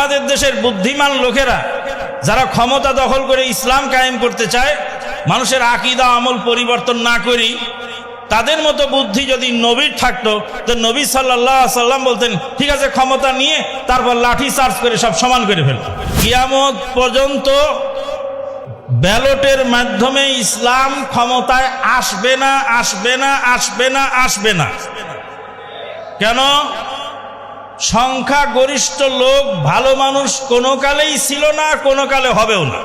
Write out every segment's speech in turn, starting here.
আমাদের দেশের বুদ্ধিমান লোকেরা যারা ক্ষমতা দখল করে ইসলাম কায়েম করতে চায়, মানুষের আকীদা আমল পরিবর্তন না করি, তাদের মতো বুদ্ধি যদি নবীর থাকতো তো নবী সাল্লাল্লাহু আলাইহি সাল্লাম বলতেন, ঠিক আছে ক্ষমতা নিয়ে তারপর লাঠি চার্জ করে সব সমান করে ফেলত। কিয়ামত পর্যন্ত ব্যালটের মাধ্যমে ইসলাম ক্ষমতায় আসবে না, আসবে না, আসবে না, আসবে না। কেন? সংখ্যা গরিষ্ঠ লোক ভালো মানুষ কোনো কালেই ছিল না, কোনো কালে হবেও না।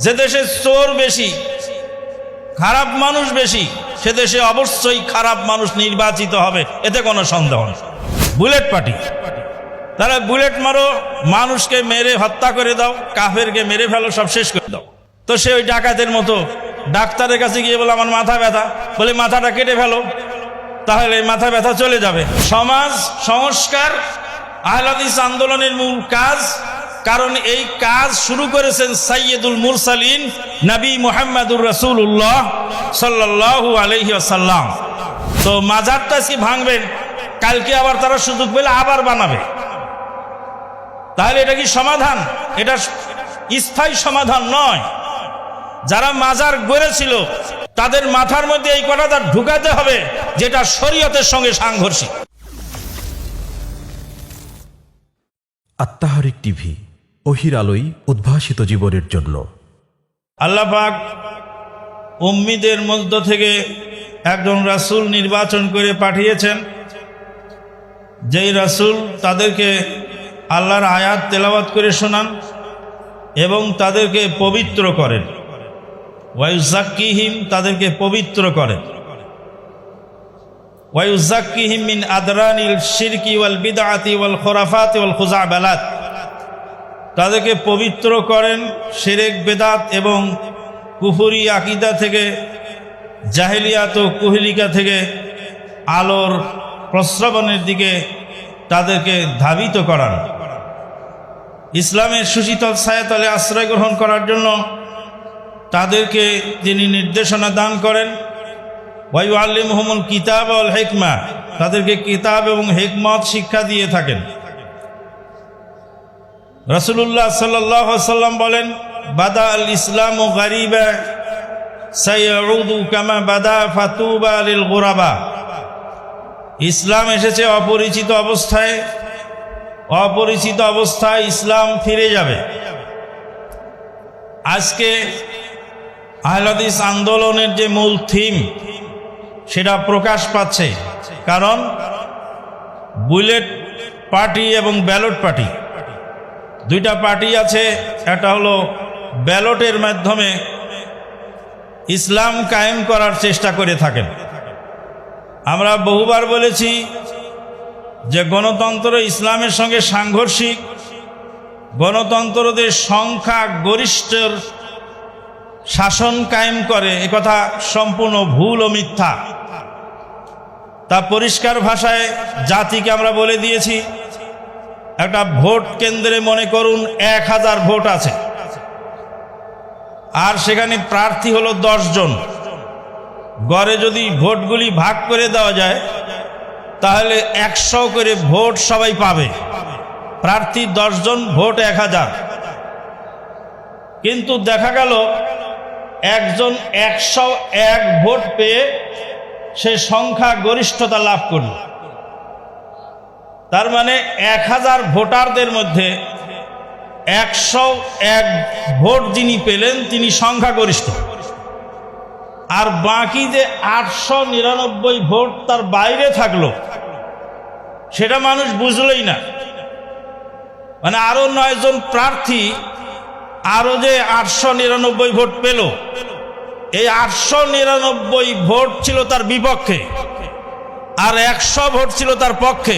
যে দেশে চোর বেশি, খারাপ মানুষ বেশি, সে দেশে অবশ্যই খারাপ মানুষ নির্বাচিত হবে, এতে কোনো সন্দেহ নেই। বুলেট পার্টি, তারা বুলেট মারো, মানুষকে মেরে হত্যা করে দাও, কাফেরকে মেরে ফেলো, সব শেষ করে দাও। তো সে ওই ডাকাতের মতো ডাক্তারের কাছে গিয়ে বলে আমার মাথা ব্যথা, বলে মাথাটা কেটে ফেলো, তাহলে মাথা ব্যথা চলে যাবে। সমাজ সংস্কার আহলে হাদিস আন্দোলনের মূল কাজ, কারণ এই কাজ শুরু করেছেন সাইয়্যিদুল মুরসালিন নবী মুহাম্মদুর রাসূলুল্লাহ সাল্লাল্লাহু আলাইহি ওয়াসাল্লাম। তো মাজারটা আজকে ভাঙবেন, কালকে আবার তারা সুযোগ পেলে আবার বানাবে। তাহলে এটা কি সমাধান? এটা স্থায়ী সমাধান নয়। যারা মাজার গড়েছিল তাদের মাথার মধ্যে এই কথাটা ঢুকাতে হবে যেটা শরীয়তের সঙ্গে সাংঘর্ষিক। আত্মাহারিক টিভি, ওহির আলোয় উদ্ভাসিত জীবনের জন্য। আল্লাহ পাক উম্মীদের মধ্য থেকে একজন রাসূল নির্বাচন করে পাঠিয়েছেন, যেই রাসূল তাদেরকে আল্লাহর আয়াত তেলাওয়াত করে শোনান এবং তাদেরকে পবিত্র করেন। ওয়ায়ুযাক্কিহিম, তাদেরকে পবিত্র করেন। ওয়ায়ুযাক্কিহিম মিন আদরানিল শিরকি ওয়াল বিদআতি ওয়াল খুরাফাতি ওয়াল খুযাবালাত, তাদেরকে পবিত্র করেন শিরক, বেদাত এবং কুফরি আকীদা থেকে, জাহেলিয়াত ও কুহলিকা থেকে আলোর প্রস্রবণের দিকে তাদেরকে ধাবিত করান। ইসলামের সুশীতল ছায়াতলে আশ্রয় গ্রহণ করার জন্য তাদেরকে তিনি নির্দেশনা দান করেন। ওয়ায়ুআল্লিমুহুমুল কিতাব ওয়াল হিকমা, তাদেরকে কিতাব এবং হিকমত শিক্ষা দিয়ে থাকেন। রাসূলুল্লাহ সাল্লাল্লাহু আলাইহি ওয়াসাল্লাম বলেন, বাদা আল ইসলামু গারিবা সায়াউদু কামা বাদা ফাতুবা লিল গুরাবা। ইসলাম এসেছে অপরিচিত অবস্থায়, অপরিচিত অবস্থায় ইসলাম ফিরে যাবে। আজকে আহলে হাদিস আন্দোলনের যে মূল থিম সেটা প্রকাশ পাচ্ছে, কারণ বুলেট পার্টি এবং ব্যালট পার্টি, দুইটা পার্টি আছে। একটা হলো ব্যালটের মাধ্যমে ইসলাম কায়েম করার চেষ্টা করে থাকেন। আমরা বহুবার বলেছি যে গণতন্ত্র ইসলামের সঙ্গে সাংঘর্ষিক। গণতন্ত্রদের সংখ্যা গরিষ্ঠের শাসন কায়েম করে, একথা সম্পূর্ণ ভুল ও মিথ্যা। তা পরিষ্কার ভাষায় জাতিকে আমরা বলে দিয়েছি। একটা ভোট কেন্দ্রে মনে করুন 1000 ভোট আছে, আর সেখানে প্রার্থী হলো 10 জন। গড়ে যদি ভোটগুলি ভাগ করে দেওয়া যায় তাহলে 100 করে ভোট সবাই পাবে। প্রার্থী 10 জন, ভোট 1000। কিন্তু দেখা গেল একজন 101 ভোট পেয়ে সে সংখ্যা গরিষ্ঠতা লাভ করল। তার মানে 1000 ভোটারদের মধ্যে 101 ভোট যিনি পেলেন তিনি সংখ্যাগরিষ্ঠ, আর বাকি যে 899 ভোট তার বাইরে থাকলো সেটা মানুষ বুঝলই না। মানে আরো 9 জন প্রার্থী আরো যে 899 ভোট পেল, এই 899 ভোট ছিল তার বিপক্ষে আর 100 ভোট ছিল তার পক্ষে।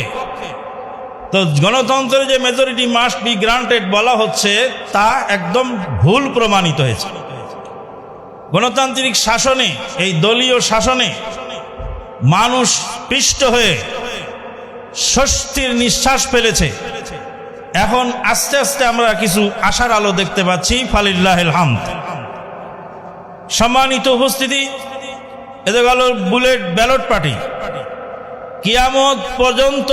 তো গণতন্ত্রের যে মেজরিটি মাস্ট বি গ্রান্টেড বলা হচ্ছে তা একদম ভুল প্রমাণিত হয়েছে। গণতান্ত্রিক শাসনে, এই দলীয় শাসনে মানুষ পিষ্ট হয়ে স্বস্তির নিঃশ্বাস ফেলেছে। এখন আস্তে আস্তে আমরা কিছু আশার আলো দেখতে পাচ্ছি, ফালিল্লাহিল হামদ। সম্মানিত উপস্থিতি, এতে গেল বুলেট ব্যালট পার্টি। কিয়ামত পর্যন্ত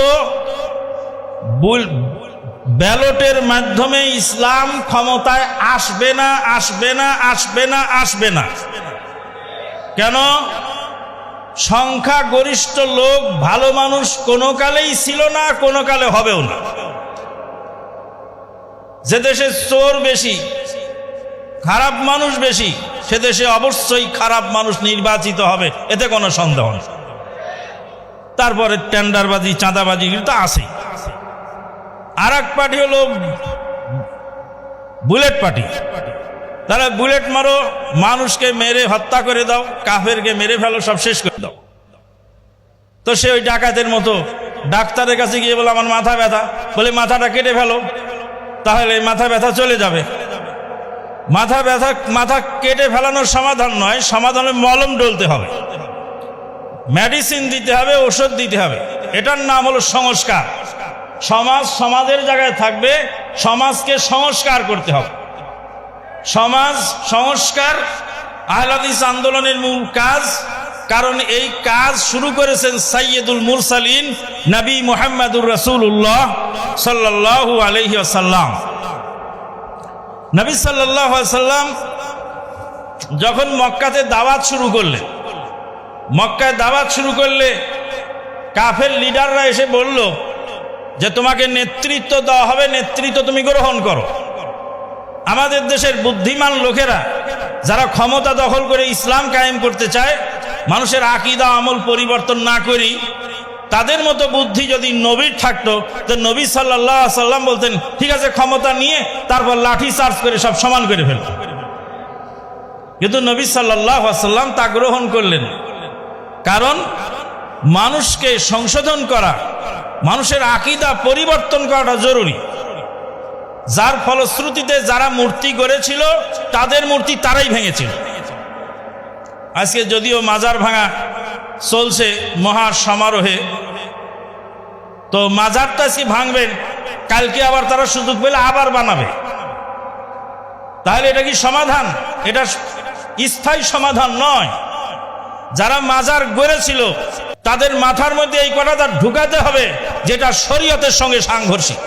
ব্যালটের মাধ্যমে ইসলাম ক্ষমতায় আসবে না, আসবে না, আসবে না, আসবে না। কেন? সংখ্যাগরিষ্ঠ লোক ভালো মানুষ কোনো কালেই ছিল না, কোনো কালে হবেও না। যে দেশে চোর বেশি, খারাপ মানুষ বেশি, সে দেশে অবশ্যই খারাপ মানুষ নির্বাচিত হবে, এতে কোনো সন্দেহ নেই। তারপরে টেন্ডারবাজি, চাঁদাবাজি তো আছে। আর এক পার্টি হলো বুলেট পার্টি। তারা বুলেট মারো, মানুষকে মেরে হত্যা করে দাও, কাফেরকে মেরে ফেলো, সব শেষ করে দাও। তো সে ওই ডাকাতের মতো ডাক্তারের কাছে গিয়ে বলে আমার মাথা ব্যথা, বলে মাথাটা কেটে ফেলো, তাহলে মাথা ব্যথা চলে যাবে। মাথা কেটে ফেলানোর সমাধান নয়, সমাধানে মলম ডলতে হবে, মেডিসিন দিতে হবে, ওষুধ দিতে হবে। এটার নাম হলো সংস্কার। সমাজ সমাজের জায়গায় থাকবে, সমাজকে সংস্কার করতে হবে। সমাজ সংস্কার আহলে হাদিস আন্দোলনের মূল কাজ, কারণ এই কাজ শুরু করেছেন সাইয়্যিদুল মুরসালিন নবী মুহাম্মদুর রাসূলুল্লাহ সাল্লাল্লাহু আলাইহি ওয়াসাল্লাম। নবী সাল্লাল্লাহু আলাইহি ওয়াসাল্লাম যখন মক্কাতে দাওয়াত শুরু করলেন, মক্কায় দাওয়াত শুরু করলে কাফের লিডাররা এসে বলল যে তোমাকে নেতৃত্ব দেওয়া হবে, নেতৃত্ব তুমি গ্রহণ করো। আমাদের দেশের বুদ্ধিমান লোকেরা যারা ক্ষমতা দখল করে ইসলাম কায়েম করতে চায়, মানুষের আকীদা আমল পরিবর্তন না করি, তাদের মতো বুদ্ধি যদি নবীর থাকতো, তো নবী সাল্লাল্লাহু আলাইহি ওয়াসাল্লাম বলতেন ঠিক আছে ক্ষমতা নিয়ে তারপর লাঠি চার্জ করে সব সমান করে ফেল। কিন্তু নবী সাল্লাল্লাহু আলাইহি ওয়াসাল্লাম তা গ্রহণ করলেন। কারণ মানুষকে সংশোধন করা, মানুষের আকীদা পরিবর্তন করাটা জরুরি। যার ফলশ্রুতিতে যারা মূর্তি গড়েছিল তাদের মূর্তি তারাই ভেঙেছিল। আজকে যদিও মাজার ভাঙা চলছে মহা সমারোহে, তো মাজারটা আজকে ভাঙবেন, কালকে আবার তারা সুযোগ পেলে আবার বানাবে। তাহলে এটা কি সমাধান? এটা স্থায়ী সমাধান নয়। যারা মাজার গড়েছিল তাদের মাথার মধ্যে এই কথাটা ঢুকাতে হবে যেটা শরীয়তের সঙ্গে সাংঘর্ষিক।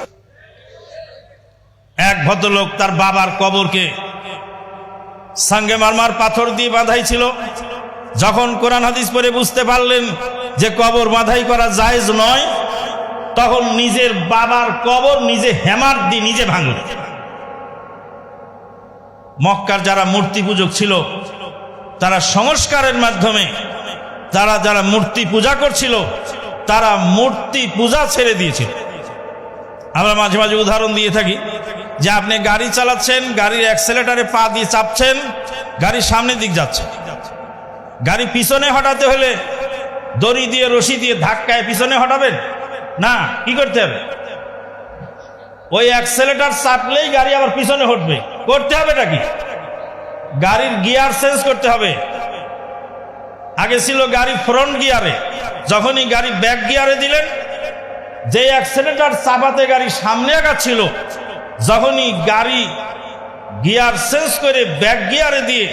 এক ভদ্রলোক তার বাবার কবরকে সঙ্গে মারমার পাথর দিয়ে বাঁধাই ছিল। যখন কোরআন হাদিস পড়ে বুঝতে পারলেন যে কবর বাঁধাই করা জায়েজ নয়, তখন নিজের বাবার কবর নিজে হ্যামার দিয়ে নিজে ভাঙলেন। মক্কার যারা মূর্তি পূজক ছিল তারা সংস্কারের মাধ্যমে যারা মূর্তি পূজা করছিল তারা মূর্তি পূজা ছেড়ে দিয়েছিল। আমরা মাঝে মাঝে উদাহরণ দিয়ে থাকি যে আপনি গাড়ি চালাচ্ছেন, গাড়ির অ্যাক্সেলেটারে পা দিয়ে চাপছেন, গাড়ি সামনের দিক যাচ্ছে, গাড়ি পিছনে হটাতে হলে দড়ি দিয়ে রশি দিয়ে ধাক্কায় পিছনে হটাবেন না, কি করতে হবে? ওই অ্যাক্সেলেটার চাপলেই গাড়ি আবার পিছনে হটবে। করতে হবেটা কি? গাড়ির গিয়ার চেঞ্জ করতে হবে। আগে ছিল গাড়ি ফ্রন্ট গিয়ারে, যখনই গাড়ি ব্যাক গিয়ারে দিলেন, যে অ্যাক্সেলেটার চাপাতে গাড়ি সামনে আগাচ্ছিল, যখনই গাড়ি গিয়ার চেঞ্জ করে ব্যাক গিয়ারে দিয়ে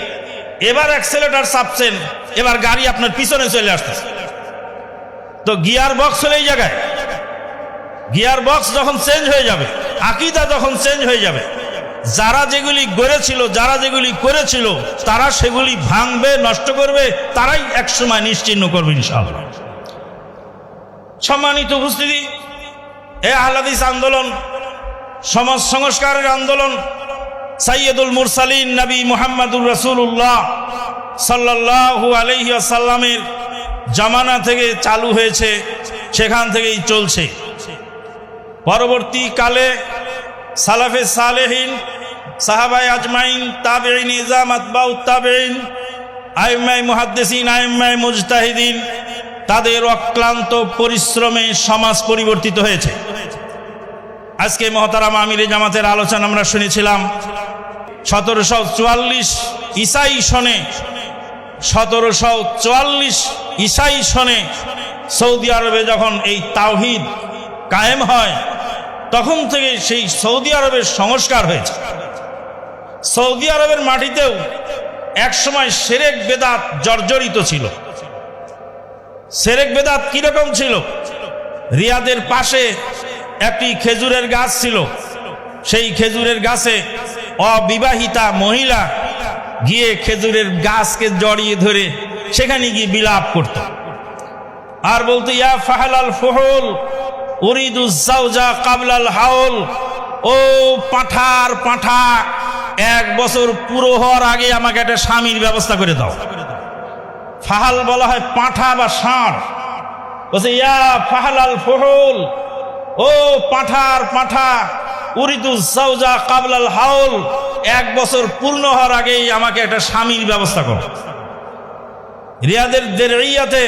এবার অ্যাক্সেলেটার চাপছেন, এবার গাড়ি আপনার পিছনে চলে আসতেছে। তো গিয়ার বক্স হলো এই জায়গায়। গিয়ার বক্স যখন চেঞ্জ হয়ে যাবে, আকীদা যখন চেঞ্জ হয়ে যাবে, যারা যেগুলি গড়েছিল, যারা যেগুলি করেছিল, তারা সেগুলি ভাঙবে, নষ্ট করবে, তারাই একসময় নিশ্চিহ্ন করবে ইনশাআল্লাহ। সম্মানিত উপস্থিতি, এই আহলে হাদিস আন্দোলন সমাজ সংস্কারের আন্দোলন সাইয়্যিদুল মুরসালিন নবী মুহাম্মদুর রাসূলুল্লাহ সাল্লাল্লাহু আলাইহি ওয়াসাল্লামের জামানা থেকে চালু হয়েছে, সেখান থেকেই চলছে। পরবর্তীকালে সালাফে সালেহিন, সাহাবায়ে আজমাইন, তাবেঈন, ইজাম, আতবাউত তাবেঈন, আইম্মায়ে মুহাদ্দিসিন, আইম্মায়ে মুজতাহিদিন, তাদের অক্লান্ত পরিশ্রমে সমাজ পরিবর্তিত হয়েছে। আজকে মহতারাম আমিরে জামাতের আলোচনা আমরা শুনেছিলাম 1744 ঈসাই সনে, 1744 ঈসাই সনে সৌদি আরবে যখন এই তাওহীদ কায়েম হয়, তখন থেকে সেই সৌদি আরবের সংস্কার হয়েছে। সৌদি আরবের মাটিতেও একসময় শিরক বেদাত জর্জরিত ছিল। শিরক বেদাত কিরকম ছিল? রিয়াদের পাশে একটি খেজুরের গাছ ছিল। সেই খেজুরের গাছে অবিবাহিতা মহিলা গিয়ে খেজুরের গাছকে জড়িয়ে ধরে সেখানে গিয়ে বিলাপ করত আর বলতো, ইয়া ফাহলাল ফুহুল উরিদু জাওজা কাবলাল হাউল। ও পাঁঠার পাঁঠা, 1 বছর পুরো হওয়ার আগে আমাকে একটা স্বামীর ব্যবস্থা করে দাও। ফাহাল বলা হয় পাঁঠা বা ষাঁড়। বলছে, ইয়া ফাহলাল ফুহুল, ও পাঁঠার পাঁঠা উরিদু জাওজা কাবলাল হাউল, 1 বছর পূর্ণ হওয়ার আগেই আমাকে একটা স্বামীর ব্যবস্থা করো। রিয়াদের দেরিয়াতে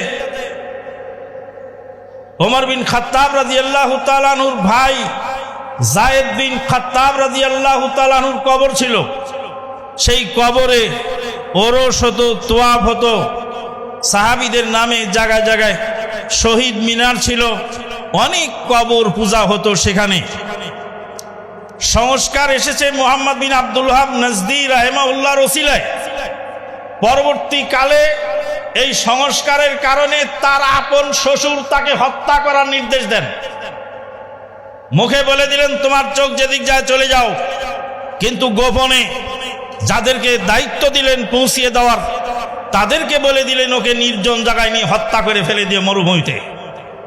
ওমর বিন খাত্তাব রাদিয়াল্লাহু তাআলা আনহুর ভাই যায়েদ বিন খাত্তাব রাদিয়াল্লাহু তাআলা আনহুর কবর ছিল। সেই কবরে ওরস হতো, তোয়াফ হতো, সাহাবীদের নামে জায়গায় জায়গায় শহীদ মিনার ছিল, অনেক কবর পূজা হতো সেখানে। সংস্কার এসেছে মুহাম্মদ বিন আব্দুল ওয়াহাব নাজদি রাহিমাহুল্লাহর ওসিলায়। পরবর্তীকালে এই সংস্কারের কারণে তার আপন শ্বশুর তাকে হত্যা করার নির্দেশ দেন। মুখে বলে দিলেন, তোমার চোখ যেদিক যায় চলে যাও, কিন্তু গোপনে যাদেরকে দায়িত্ব দিলেন পৌঁছিয়ে দেওয়ার, তাদেরকে বলে দিলেন ওকে নির্জন জায়গায় নিয়ে হত্যা করে ফেলে দিয়ে মরুভূমিতে।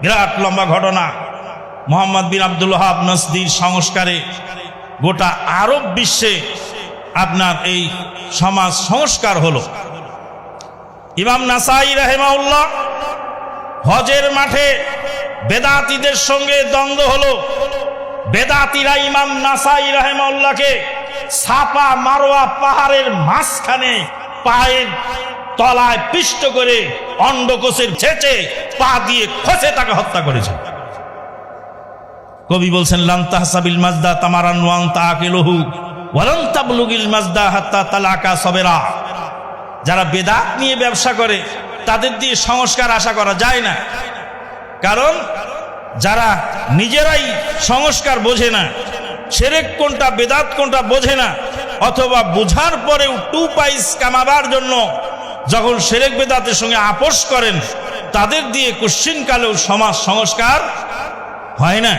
বিরাট লম্বা ঘটনা। মুহাম্মদ বিন আব্দুল ওয়াহাব নাজদির সংস্কারে গোটা আরব বিশ্বে আপনার এই সমাজ সংস্কার হলো। ইমাম নাসাই রাহিমাহুল্লাহ হজের মাঠে বেদাতীদের সঙ্গে দ্বন্দ্ব হলো। বেদাতীরা ইমাম নাসাই রাহিমাহুল্লাহকে সাফা মারওয়া পাহাড়ের মাঝখানে পায়ের তলায় পিষ্ট করে অন্ডকোষের ছেঁচে পা দিয়ে খসে তাকে হত্যা করেছে। কবি বলছেন, লান তাহসাবিল মাজদা তামারান ওয়া আনতা আকিলুহু ওয়া লান তাবলুগিল মাজদা হাত্তা তালাকা সাবিরা। যারা বেদাত নিয়ে ব্যবসা করে তাদের দিয়ে সংস্কার আশা করা যায় না, কারণ যারা নিজেরাই সংস্কার বোঝে না, শিরক কোনটা বেদাত কোনটা বোঝে না, অথবা বোঝার পরেও 2 পয়সা কামাবার জন্য যখন শিরক বেদাতের সঙ্গে আপোষ করেন, তাদের দিয়ে কুশ্চিনকালেও সমাজ সংস্কার হয় না।